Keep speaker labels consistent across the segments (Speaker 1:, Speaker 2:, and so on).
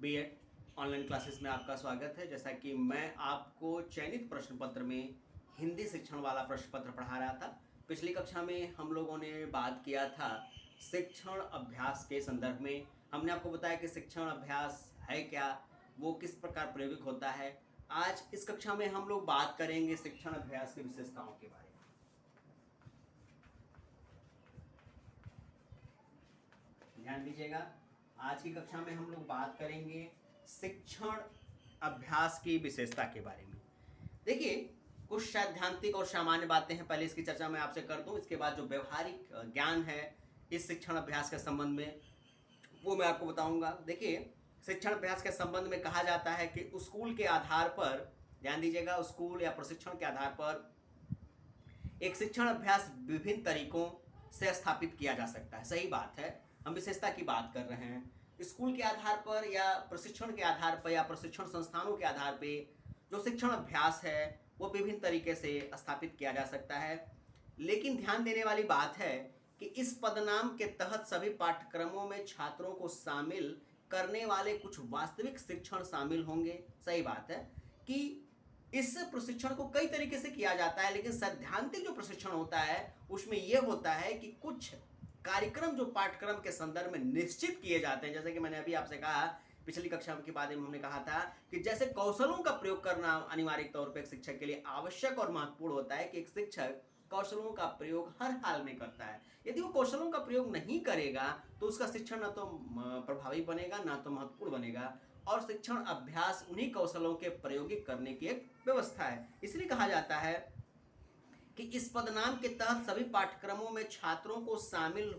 Speaker 1: BEd online classes में आपका स्वागत है। जैसा कि मैं आपको चयनित प्रश्न पत्र में हिंदी शिक्षण वाला प्रश्न पत्र पढ़ा रहा था। पिछली कक्षा में हम लोगों ने बात किया था शिक्षण अभ्यास के संदर्भ में। हमने आपको बताया कि शिक्षण अभ्यास है क्या, वो किस प्रकार प्रयोगिक होता है। आज इस कक्षा में हम लोग बात करेंगे शिक्षण अभ्यास की विशेषताओं के बारे में। ध्यान दीजिएगा, आज की कक्षा में हम लोग बात करेंगे शिक्षण अभ्यास की विशेषता के बारे में। देखिए, कुछ सैद्धांतिक और सामान्य बातें हैं, पहले इसकी चर्चा मैं आपसे कर दूं। इसके बाद जो व्यवहारिक ज्ञान है इस शिक्षण अभ्यास के संबंध में वो मैं आपको बताऊंगा। देखिए, शिक्षण अभ्यास के संबंध में कहा जाता है कि स्कूल के आधार पर, ध्यान दीजिएगा, स्कूल या प्रशिक्षण के आधार पर एक शिक्षण अभ्यास विभिन्न तरीकों से स्थापित किया जा सकता है। सही बात है, हम विशेषता की बात कर रहे हैं। स्कूल के आधार पर या प्रशिक्षण के आधार पर या प्रशिक्षण संस्थानों के आधार पर जो शिक्षण अभ्यास है वो विभिन्न तरीके से स्थापित किया जा सकता है। लेकिन ध्यान देने वाली बात है कि इस पदनाम के तहत सभी पाठ्यक्रमों में छात्रों को शामिल करने वाले कुछ वास्तविक शिक्षण शामिल होंगे। सही बात है कि इस प्रशिक्षण को कई तरीके से किया जाता है, लेकिन सैद्धांतिक जो प्रशिक्षण होता है उसमें यह होता है कि कुछ कार्यक्रम जो पाठ्यक्रम के संदर्भ में निश्चित किए जाते हैं। जैसे कि मैंने अभी आपसे कहा, पिछली कक्षा के बाद में हमने कहा था कि जैसे कौशलों का प्रयोग करना अनिवार्य तौर पर एक शिक्षक के लिए आवश्यक और महत्वपूर्ण होता है कि एक शिक्षक कौशलों का प्रयोग हर हाल में करता है। यदि वो कौशलों का प्रयोग नहीं करेगा तो उसका शिक्षण न तो प्रभावी बनेगा ना तो महत्वपूर्ण बनेगा। और शिक्षण अभ्यास उन्हीं कौशलों के प्रयोगिक करने की एक व्यवस्था है। इसलिए कहा जाता है कि इस पदनाम के तहत सभी पाठ्यक्रमों में छात्रों को शामिल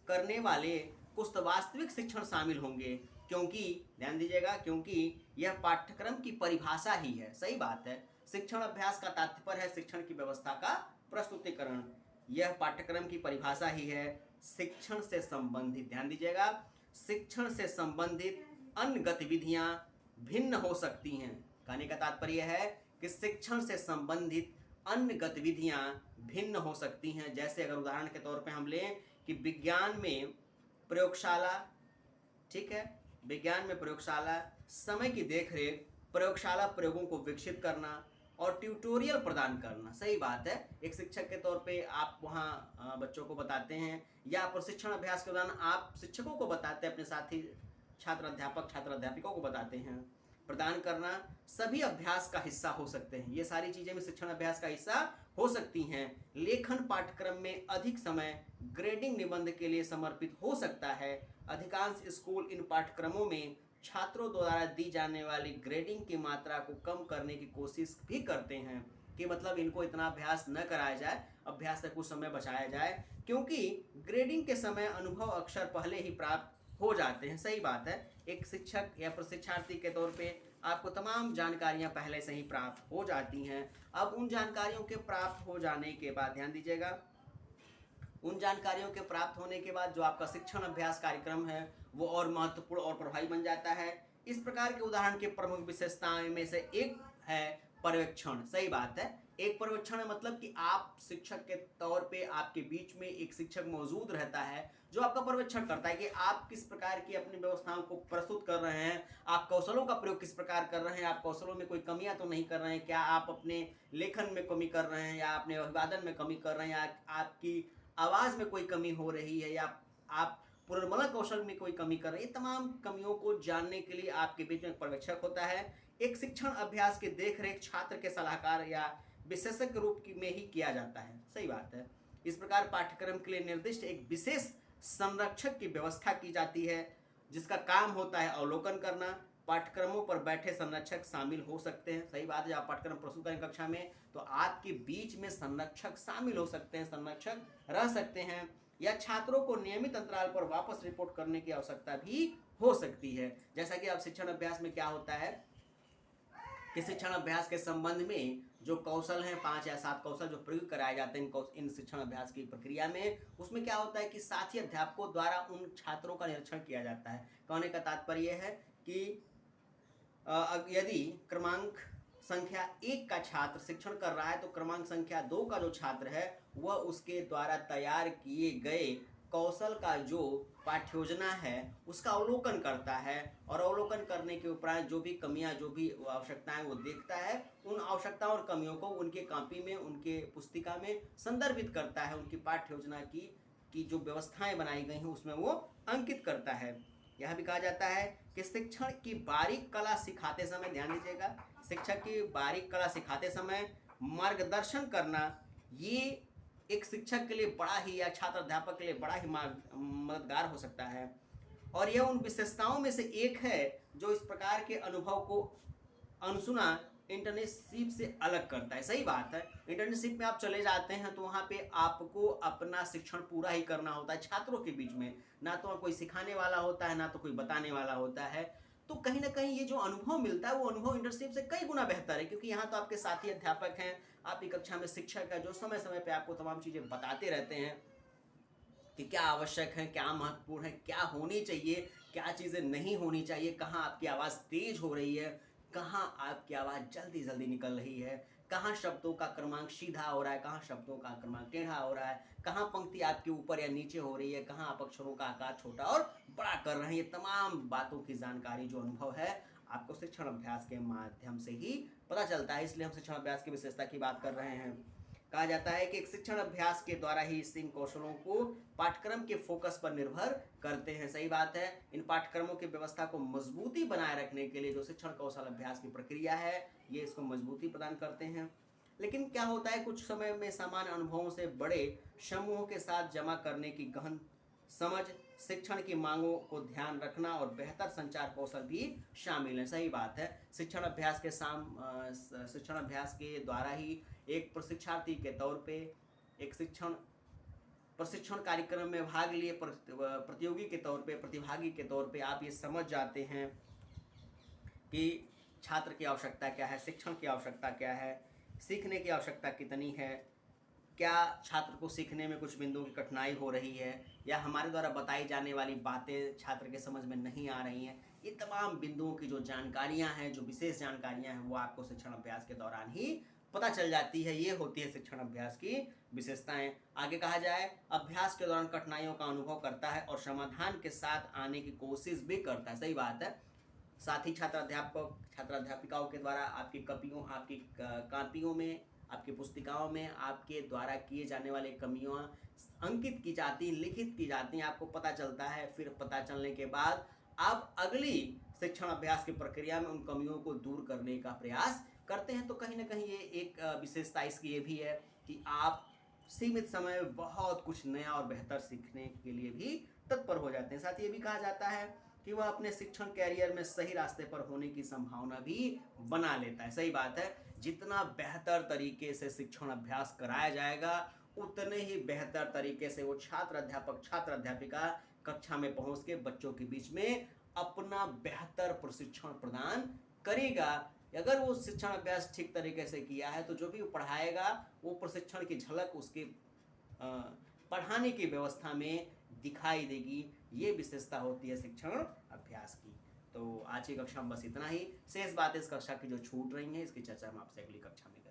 Speaker 1: करने वाले कुछ वास्तविक शिक्षण शामिल होंगे, क्योंकि ध्यान दीजिएगा, क्योंकि यह पाठ्यक्रम की परिभाषा ही है। सही बात है, शिक्षण अभ्यास का तात्पर्य है शिक्षण की व्यवस्था का प्रस्तुतिकरण। यह पाठ्यक्रम की परिभाषा ही है। शिक्षण से संबंधित, ध्यान दीजिएगा, शिक्षण से संबंधित अन्य गतिविधियां भिन्न हो सकती हैं। कहने का तात्पर्य है कि शिक्षण से संबंधित अन्य गतिविधियां भिन्न हो सकती हैं। जैसे अगर उदाहरण के तौर पे हम लें कि विज्ञान में प्रयोगशाला, ठीक है, विज्ञान में प्रयोगशाला, समय की देखरेख, प्रयोगशाला प्रयोगों को विकसित करना और ट्यूटोरियल प्रदान करना। सही बात है, एक शिक्षक के तौर पे आप वहाँ बच्चों को बताते हैं, या प्रशिक्षण अभ्यास के दौरान आप शिक्षकों को बताते हैं, अपने साथी छात्र अध्यापक छात्र अध्यापिकाओं को बताते हैं। प्रदान करना सभी अभ्यास का हिस्सा हो सकते हैं। ये सारी चीजें भी शिक्षण अभ्यास का हिस्सा हो सकती हैं। लेखन पाठ्यक्रम में अधिक समय ग्रेडिंग निबंध के लिए समर्पित हो सकता है। अधिकांश स्कूल इन पाठ्यक्रमों में छात्रों द्वारा दी जाने वाली ग्रेडिंग की मात्रा को कम करने की कोशिश भी करते हैं, कि मतलब इनको इतना अभ्यास न कराया जाए, अभ्यास से कुछ समय बचाया जाए, क्योंकि ग्रेडिंग के समय अनुभव अक्सर पहले ही प्राप्त हो जाते हैं। सही बात है, एक शिक्षक या प्रशिक्षार्थी के तौर पे आपको तमाम जानकारियां पहले से ही प्राप्त हो जाती हैं। अब उन जानकारियों के प्राप्त हो जाने के बाद, ध्यान दीजिएगा, उन जानकारियों के प्राप्त होने के बाद जो आपका शिक्षण अभ्यास कार्यक्रम है वो और महत्वपूर्ण और प्रभावी बन जाता है। इस प्रकार के उदाहरण के प्रमुख विशेषताओं में से एक है पर्यवेक्षण। सही बात है, एक पर्यवेक्षण है मतलब कि आप शिक्षक के तौर पे आपके बीच में एक शिक्षक मौजूद रहता है जो आपका पर्यवेक्षण करता है कि आप किस प्रकार की अपनी व्यवस्थाओं को प्रस्तुत कर रहे हैं, आप कौशलों का प्रयोग किस प्रकार कर रहे हैं, आप कौशलों में कोई कमियां तो नहीं कर रहे हैं, क्या आप अपने लेखन में कमी कर रहे हैं, या अपने अभिवादन में कमी कर रहे हैं, या आपकी आवाज में कोई कमी हो रही है, या आप पुनर्मनन कौशल में कोई कमी कर रहे हैं। ये तमाम कमियों को जानने के लिए आपके बीच में एक पर्यवेक्षक होता है। एक शिक्षण अभ्यास की देखरेख छात्र के सलाहकार या विशेषज्ञ रूप में ही किया जाता है। सही बात है, इस प्रकार पाठ्यक्रम के लिए निर्दिष्ट एक विशेष संरक्षक की व्यवस्था की जाती है जिसका काम होता है अवलोकन करना। पाठ्यक्रमों पर बैठे संरक्षक शामिल हो सकते हैं। सही बात है, जब आप पाठ्यक्रम प्रस्तुत करें कक्षा में तो आपके बीच में संरक्षक शामिल हो सकते हैं, संरक्षक रह सकते हैं, या छात्रों को नियमित अंतराल पर वापस रिपोर्ट करने की आवश्यकता भी हो सकती है। जैसा कि आप शिक्षण अभ्यास में क्या होता है कि शिक्षण अभ्यास के संबंध में जो कौशल हैं, 5 या 7 कौशल जो प्रयोग कराए जाते हैं इन शिक्षण अभ्यास की प्रक्रिया में, उसमें क्या होता है कि साथी अध्यापकों द्वारा उन छात्रों का निरीक्षण किया जाता है। कहने का तात्पर्य है कि यदि क्रमांक संख्या 1 का छात्र शिक्षण कर रहा है तो क्रमांक संख्या 2 का जो छात्र है वह उसके द्वारा तैयार किए गए कौशल का जो पाठ्य योजना है उसका अवलोकन करता है, और अवलोकन करने के उपरांत जो भी कमियां, जो भी आवश्यकताएं वो देखता है, उन आवश्यकताओं और कमियों को उनके कॉपी में, उनके पुस्तिका में संदर्भित करता है, उनकी पाठ्य योजना की जो व्यवस्थाएं बनाई गई हैं उसमें वो अंकित करता है। यह भी कहा जाता है कि शिक्षण की बारीक कला सिखाते समय, ध्यान दीजिएगा, शिक्षक की बारीक कला सिखाते समय मार्गदर्शन करना, ये एक शिक्षक के लिए बड़ा ही, या छात्र अध्यापक के लिए बड़ा ही मददगार हो सकता है। और यह उन विशेषताओं में से एक है जो इस प्रकार के अनुभव को अनसुना इंटर्नशिप से अलग करता है। सही बात है, इंटर्नशिप में आप चले जाते हैं तो वहाँ पे आपको अपना शिक्षण पूरा ही करना होता है छात्रों के बीच में, ना तो कोई सिखाने वाला होता है, ना तो कोई बताने वाला होता है। तो कहीं ना कहीं ये जो अनुभव मिलता है वो अनुभव इंटर्नशिप से कई गुना बेहतर है, क्योंकि यहाँ तो आपके साथी अध्यापक हैं, आपकी कक्षा में शिक्षक है जो समय समय पे आपको तमाम चीज़ें बताते रहते हैं कि क्या आवश्यक है, क्या महत्वपूर्ण है, क्या होनी चाहिए, क्या चीज़ें नहीं होनी चाहिए, कहाँ आपकी आवाज़ तेज हो रही है, कहाँ आपकी आवाज़ जल्दी जल्दी निकल रही है, कहाँ शब्दों का क्रमांक सीधा हो रहा है, कहाँ शब्दों का क्रमांक टेढ़ा हो रहा है, कहाँ पंक्ति आपके ऊपर या नीचे हो रही है, कहाँ आप अक्षरों का आकार छोटा और बड़ा कर रहे हैं। ये तमाम बातों की जानकारी, जो अनुभव है, आपको शिक्षण अभ्यास के माध्यम से ही पता चलता है। इसलिए हम शिक्षण अभ्यास की विशेषता की बात कर रहे हैं। कहा जाता है कि एक शिक्षण अभ्यास के द्वारा ही इन कौशलों को पाठ्यक्रम के फोकस पर निर्भर करते हैं। सही बात है, इन पाठ्यक्रमों की व्यवस्था को मजबूती बनाए रखने के लिए जो शिक्षण कौशल अभ्यास की प्रक्रिया है, ये इसको मजबूती प्रदान करते हैं। लेकिन क्या होता है, कुछ समय में सामान्य अनुभवों से बड़े समूहों के साथ जमा करने की गहन समझ, शिक्षण की मांगों को ध्यान रखना और बेहतर संचार कौशल भी शामिल है। सही बात है, शिक्षण अभ्यास के द्वारा ही एक प्रशिक्षार्थी के तौर पे, एक प्रशिक्षण कार्यक्रम में भाग लिए प्रतियोगी के तौर पे, प्रतिभागी के तौर पे आप ये समझ जाते हैं कि छात्र की आवश्यकता क्या है, शिक्षण की आवश्यकता क्या है, सीखने की आवश्यकता कितनी है, क्या छात्र को सीखने में कुछ बिंदुओं की कठिनाई हो रही है, या हमारे द्वारा बताई जाने वाली बातें छात्र के समझ में नहीं आ रही हैं। ये तमाम बिंदुओं की जो जानकारियां हैं, जो विशेष जानकारियां हैं, वो आपको शिक्षण अभ्यास के दौरान ही पता चल जाती है। ये होती है शिक्षण अभ्यास की विशेषताएं। आगे कहा जाए, अभ्यास के दौरान कठिनाइयों का अनुभव करता है और समाधान के साथ आने की कोशिश भी करता है। सही बात है, साथ ही छात्र अध्यापिकाओं के द्वारा आपकी कापियों में, आपकी पुस्तिकाओं में आपके द्वारा किए जाने वाले कमियां अंकित की जाती, लिखित की जाती, आपको पता चलता है। फिर पता चलने के बाद आप अगली शिक्षण अभ्यास की प्रक्रिया में उन कमियों को दूर करने का प्रयास करते हैं। तो कहीं ना कहीं ये एक विशेषता इसकी ये भी है कि आप सीमित समय में बहुत कुछ नया और बेहतर सीखने के लिए भी तत्पर हो जाते हैं। साथ ही ये भी कहा जाता है कि वह अपने शिक्षण कैरियर में सही रास्ते पर होने की संभावना भी बना लेता है। सही बात है, जितना बेहतर तरीके से शिक्षण अभ्यास कराया जाएगा, उतने ही बेहतर तरीके से वो छात्र अध्यापिका कक्षा में पहुंच के बच्चों के बीच में अपना बेहतर प्रशिक्षण प्रदान करेगा। अगर वो शिक्षण अभ्यास ठीक तरीके से किया है तो जो भी वो पढ़ाएगा वो प्रशिक्षण की झलक उसके पढ़ाने की व्यवस्था में दिखाई देगी। ये विशेषता होती है शिक्षण अभ्यास की। तो आज की कक्षा में बस इतना ही। शेष बातें इस कक्षा की जो छूट रही हैं, इसकी चर्चा हम आपसे अगली कक्षा में